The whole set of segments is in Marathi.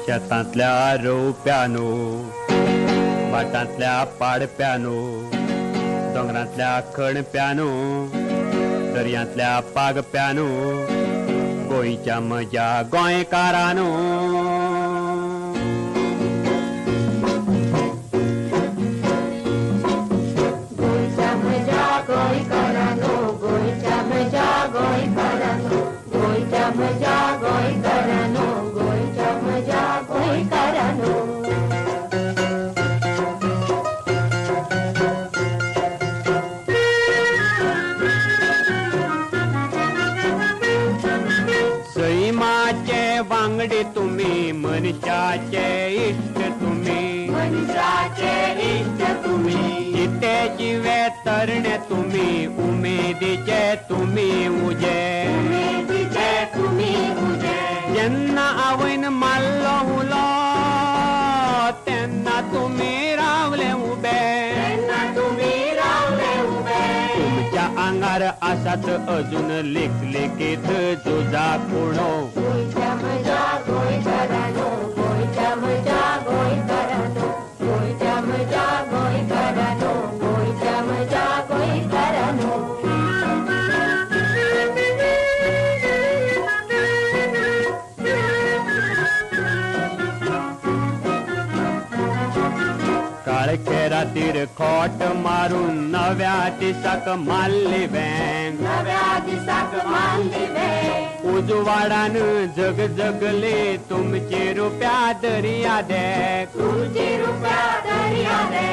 शेतांतल्या रोवप्यानो, भाटांतल्या पाडप्यानो, दोंगरांतल्या खणप्यानो, दर्यांतल्या पागप्यानो, गोंयच्या म्हज्या गोंयकारानो. गोंयच्या म्हज्या गोंयकारानो, गोंयच्या म्हज्या गोंयकारानो, गोंयच्या म्हज्या गोंयकारानो, गोंयच्या म्हज्या गोंयकारानो. सैमाचे वांगडी तुम्ही, मनशाचे इश्ट तुम्ही, मनशाचे इश्ट तुम्ही, चितेची वेतरणे तुम्ही, उमेदीचे तुम्ही उजे. उमेदीचे तुम्ही उजे. जेन्ना आवयन मारलो हुलो तेन्ना तुम्ही रावले उबे. तेन्ना तुम्ही रावले उबे. तुमच्या आंगार आसात अजून लेखलेखीत झुजा कुणो. गोंयच्या म्हज्या गोंयकारानो, गोंयच्या म्हज्या गोंयकारानो, गोंयच्या म्हज्या गोंयकारानो, गोंयच्या म्हज्या गोंयकारानो. काळखे रातीर खोट मारून नव्या दिसाक मारली बँक. नव्या दिसाक मारली बँक. उजवाडान जग जगले तुमचे रुपया दर्या देख. तुमची रुपया दर्या दे.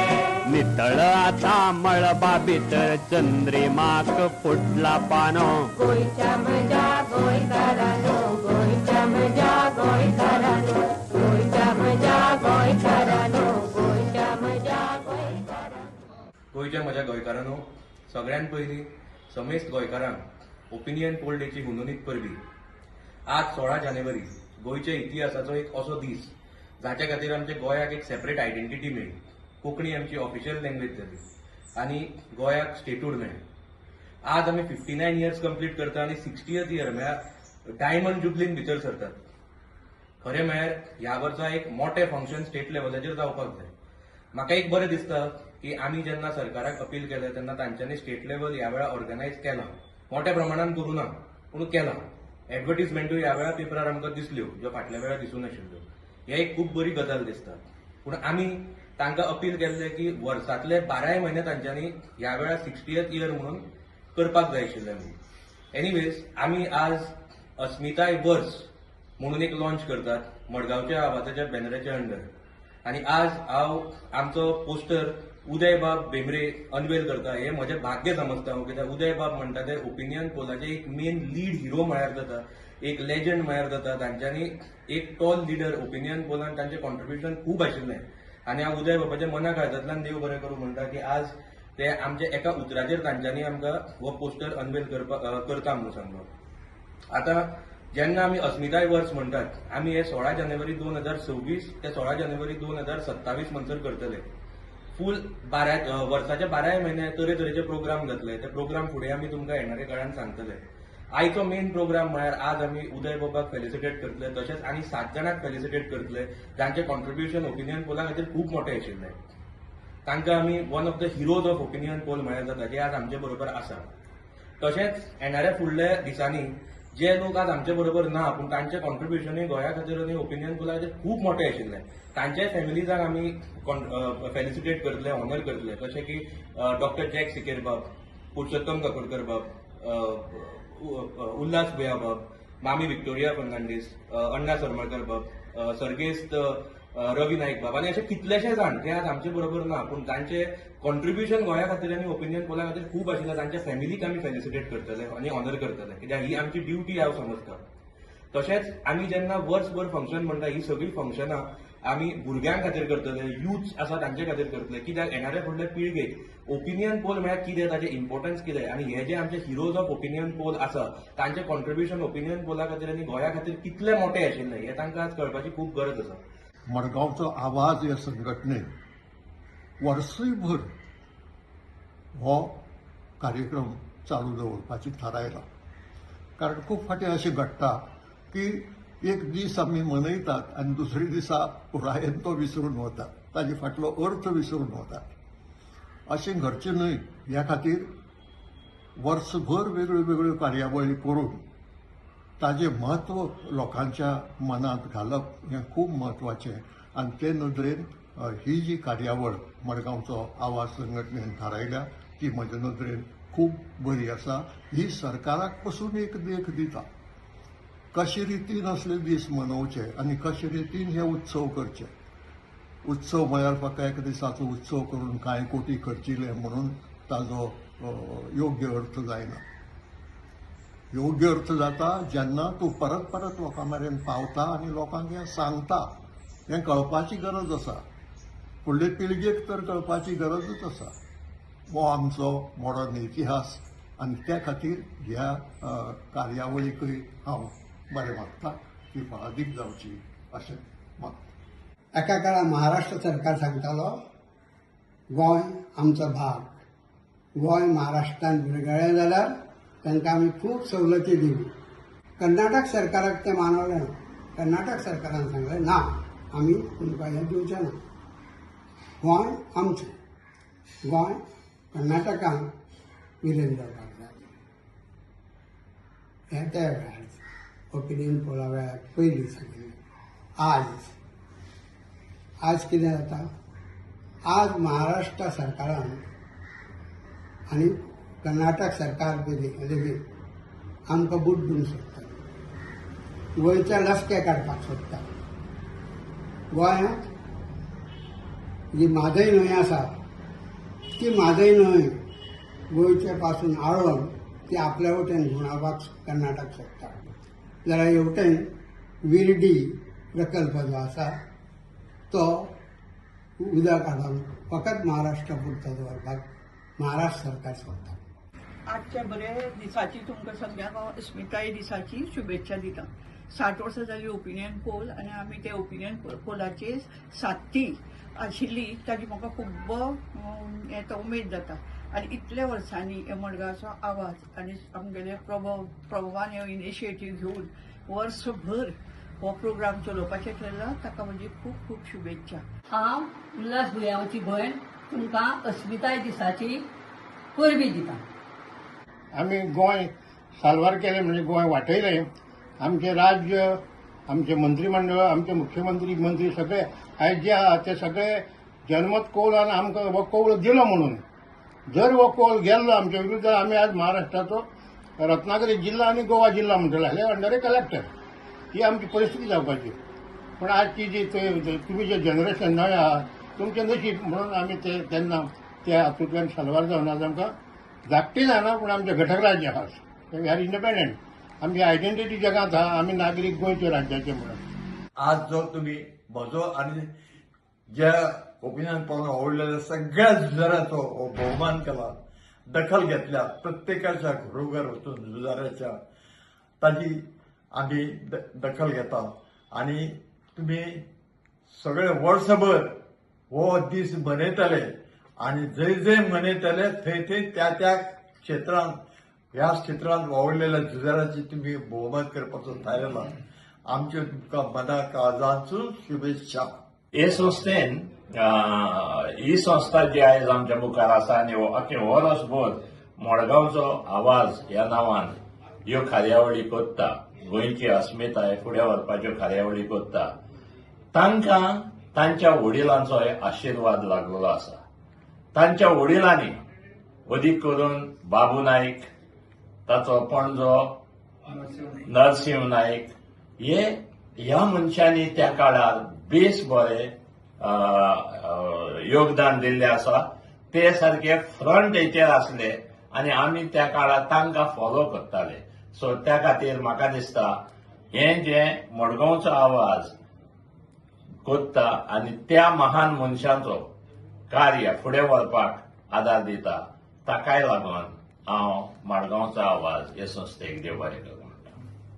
नितळ आता मळबा भितर चंद्रिमाक फुटला पानो. गोंयच्या म्हज्या गोंयकारानो, गोंयच्या म्हज्या गोंयकारानो, गोंयच्या म्हज्या गोंयकारानो, गोंयच्या म्हज्या गोंयकारानो. गोंयच्या म्हज्या गोंयकारांनो, सगळ्यात पयलीं समेस्त गोंयकारांक ओपिनियन पोल डेची हुनूनीत परबी. आज 16 जानेवारी गोंयच्या इतिहासाचो एक असो दीस जाच्या खातीर आमच्या गोंयाक एक सेपरेट आयडेंटिटी मेळ्ळी. कोंकणी आमची ऑफिशियल लँग्वेज जाली आनी गोंयाक स्टेट्यूड मेळ्ळें. आज आमी 59 इयर्स कंप्लीट करता आनी 60th इयर म्हळ्यार डायमंड जुबलीन भितर सरतात. खरें म्हळ्यार ह्या वर्सा एक मोठें फंक्शन स्टेट लेवलाचेर जावपाक जाय. म्हाका एक बरें दिसता की आमी जेन्ना सरकाराक अपील केलें तेन्ना तांच्यांनी स्टेट लेवल ह्या वेळा ऑर्गनायज केला. मोठ्या प्रमाणात करूं ना पूण केला. एडवर्टिजमेंटूय ह्या वेळा पेपरार आमकां दिसल्यो ज्यो फाटल्या वेळा दिसूं नाशिल्ल्यो. हें एक खूब बरी गजाल दिसता. पूण आमी तांकां अपील केल्लें की वर्सांतले 12 म्हयने तांच्यांनी ह्या वेळा 60th इयर म्हणून करपाक जाय आशिल्लें म्हणून. एनिवेज आमी आज अस्मिताय वर्स म्हणून एक लॉन्च करतात मडगांवच्या आवाजाच्या बॅनराच्या अंडर. आनी आज हांव आमचो पोस्टर उदय बाब भेंब्रे अनवेल करता. हें म्हजें भाग्य समजता हांव, कित्याक उदय बाब म्हणटा ते ओपिनियन पोलाचे एक मेन लीड हिरो म्हळ्यार जाता, एक लेजंड म्हळ्यार जाता. तांच्यांनी एक टॉल लिडर ओपिनियन पोलान तांचें कॉन्ट्रिब्युशन खूब आशिल्लें. आनी हांव उदय बाबाच्या मना काळजांतल्यान देव बरें करूं म्हणटा की आज ते आमच्या एका उतराचेर तांच्यांनी आमकां हो पोस्टर अनवेल करता म्हणून सांगलो. आतां जेन्ना आमी अस्मिताय वर्स म्हणटात आमी हे 16 जानेवारी 2026 ते 16 जानेवारी 2027 म्हणसर करतले. फूल वर्साचे 12 म्हयने तरेतरेचे प्रोग्राम जातले. ते प्रोग्राम फुडें आमी तुमकां येणाऱ्या काळान सांगतले. आयचो मेन प्रोग्राम म्हळ्यार आज आमी उदय बाबाक फेलिसिटेट करतले, तशेंच आनी 7 जाणांक फेलिसिटेट करतले जांचें कॉन्ट्रिब्युशन ओपिनियन पोला खातीर खूब मोठें आशिल्लें. तांकां आमी one of the heroes of opinion poll म्हळ्यार जाता जे आज आमचे बरोबर आसा. तशेंच येणाऱ्या फुडल्या दिसांनी जे लोक आज आमचे बरोबर ना पूण तांचें कॉन्ट्रिब्युशनूय गोंया खातीर आनी ओपिनियन पोला खातीर खूब मोठें आशिल्लें. तांच्या फॅमिलीजांक आमी फेलिसिटेट करतले, ऑनर करतले. जशें की डॉक्टर जॅक सिकेर बाब, पुरुषोत्तम काकोडकर बाब, उल्हास भुया बाब, मामी विक्टोरिया फर्नांडीस, अण्णा सरमळकर बाब, सर्गेस्त रवी नाईक बाब आनी अशे कितलेशे जाण जे आज आमचे बरोबर ना पूण तांचे कॉन्ट्रिब्युशन गोंया खातीर आनी ओपिनियन पोला खातीर खूब आशिल्लें. तांच्या फॅमिलीक आमी फेलिसिटेट करतले आनी ऑनर करतले, कित्याक ही आमची ड्युटी हांव समजता. तशेंच आमी जेन्ना वर्सभर फंक्शन म्हणटा ही सगळीं फंक्शनां आमी भुरग्यां खातीर करतले, यूथ आसा तांचे खातीर करतले. कित्याक येणाऱ्या फुडल्या पिळगेक ओपिनियन पोल म्हळ्यार कितें, ताचें इम्पॉर्टन्स कितें आनी हे जे आमचे हिरोज ऑफ ओपिनियन पोल आसा तांचें कॉन्ट्रिब्युशन ओपिनियन पोला खातीर आनी गोंया खातीर कितलें मोठें आशिल्लें हें तांकां आज कळपाची खूब गरज आसा. मडगांवचो आवाज ह्या संघटनेन वर्सभर हो कार्यक्रम चालू दवरपाची थारायला. कारण खूब फाटी अशें घडटा की एक दीस आमी मनयतात आनी दुसरे दिसा पुरायेन तो विसरून वतात, ताजे फाटलो अर्थ विसरून वतात. अशें घडचें न्हय. ह्या खातीर वर्सभर वेगळ्यो वेगळ्यो कार्यावळी करून ताजें म्हत्व लोकांच्या मनांत घालप हें खूब म्हत्वाचें. आनी ते नदरेन ही जी कार्यावळ मडगांवचो आवाज संघटनेन थारायल्या ती म्हजे नदरेन खूब बरी आसा. ही सरकाराक पसून एक देख दिता कशे रितीन असले दीस मनोवचे आनी कशे रितीन हे उत्सव करचे. उत्सव म्हळ्यार फकत एक दिसाचो उत्सव करून कांय कोटी खर्चिले म्हणून ताजो योग्य अर्थ जायना. योग्य अर्थ जाता जेन्ना तूं परत परत लोकां मेरेन पावता आनी लोकांक हें सांगता. हें कळपाची गरज आसा. फुडले पिळगेक तर कळपाची गरजूच आसा. हो आमचो मोडर्न इतिहास आनी त्या खातीर ह्या कार्यावळीकय हांव बरें मागता की फळादीक जावची अशें मागता. एका काळार महाराष्ट्र सरकार सांगतालो गोंय आमचो भाग, गोंय महाराष्ट्रान विरगळ्ळें जाल्यार तांकां आमी खूब सवलती दिल्यो. कर्नाटक सरकाराक ते मानवलें ना. कर्नाटक सरकारान सांगलें ना, आमी तुमकां हें दिवचें ना. गोंय आमचें. गोंय कर्नाटकान विलीन जावपाक जाय. हें त्या वेळार ओपिनियन पोला वेळार पयलीं सांगिल्लें. आज कितें जाता? आज महाराष्ट्र सरकारान आनी कर्नाटक सरकार लेगीत आमकां बुड्डूंक सोदता. गोंयचे लसके काडपाक सोदता. गोंयांत जी म्हादय न्हंय आसा ती म्हादय न्हंय गोंयचे पासून आळोवन ती आपल्या वटेन घुंवडावपाक कर्नाटक सोदता. जाल्यार हेवटेन विर्डी प्रकल्प जो आसा तो उदक हाडून फकत महाराष्ट्रा पुरतो दवरपाक महाराष्ट्र सरकार सोदता. आजच्या बरे दिसाची तुमकां सगळ्यांक हांव अस्मिताय दिसाची शुभेच्छा दिता. 60 वर्सां जाली ओपिनियन पोल आनी आमी ते ओपिनियन पोलाचेर साथी आशिल्ली ताजी म्हाका खूब उमेद जाता. आनी इतल्या वर्सांनी हे मडगांवचो आवाज आनी आमगेले प्रभावान ह्यो इनिशिएटीव घेवन वर्सभर हो प्रोग्राम चलोवपाचें ठरला. ताका म्हजी खूब खूब शुभेच्छा. हांव उल्हास भुयावची भयण तुमकां अस्मिताय दिसाची परबीं दिता. आमी गोंय साल्वार केलें म्हणजे गोंय वाटयलें. आमचें राज्य, आमचें मंत्रीमंडळ, आमचे मुख्यमंत्री मंत्री सगळे आयज जे आहा ते सगळे जनमत कौलान आमकां हो कौल दिलो म्हणून. जर हो कौल गेल्लो आमच्या विरुद्ध आमी आज महाराष्ट्राचो रत्नागिरी जिल्हा आनी गोवा जिल्हा म्हणटले आसले अंडर ए कलेक्टर. ही आमची परिस्थिती जावपाची. पूण आजची जी तुमी जे जनरेशन नवें आहा तुमचें नशीब म्हणून आमी ते तेन्ना त्या हातूंतल्यान साल्वार जावन आज आमकां धाकटी जायना पूण आमचें घटक राज्य आहा. We are independent. आमची आयडेंटिटी जगांत आहा. आमी नागरीक गोंयचे राज्याचे म्हणून. आज जो तुम्ही म्हजो आनी ज्या ओपिनियन पोलान आवडलेल्या सगळ्या झुजाऱ्याचो भोवमान केला, दखल घेतल्या, प्रत्येकाच्या घरोघर वचून झुजाऱ्याच्या ताजी आमी दखल घेता. आनी तुमी सगळे वर्सभर हो दीस मनयतले आनी जंय जंय मनयतले थंय थंय त्या त्या क्षेत्रांत ह्या क्षेत्रांत वावरलेल्या झुजाऱ्याची तुम्ही भोवमान करपाचो थारायला. आमचे तुमकां मना काळजांचो शुभेच्छा. हे संस्थेन ही संस्था जी आयज आमच्या मुखार आसा आनी अख्खे वर्सभर मडगांवचो आवाज ह्या नांवान ह्यो कार्यावळी करता, गोंयची अस्मिताय फुडें व्हरपाच्यो कार्यावळी करता, तांकां तांच्या वडिलांचो आशिर्वाद लागलेलो आसा. तांच्या वडिलांनी अदीक करून बाबू नायक, ताचो पणजो नरसिंह नायक ह्या मनशांनी त्या काळार बेस बरें योगदान दिल्लें आसा. ते सारखे फ्रंट हेचेर आसले आनी आमी त्या काळार तांकां फॉलो करताले. सो त्या खातीर म्हाका दिसता हें जें मडगांवचो आवाज करता आनी त्या महान मनशांचो कार्य फुडें व्हरपाक आदार दिता, ताकाय लागून हांव मडगांवचो आवाज हे संस्थेक देव बरें करूं.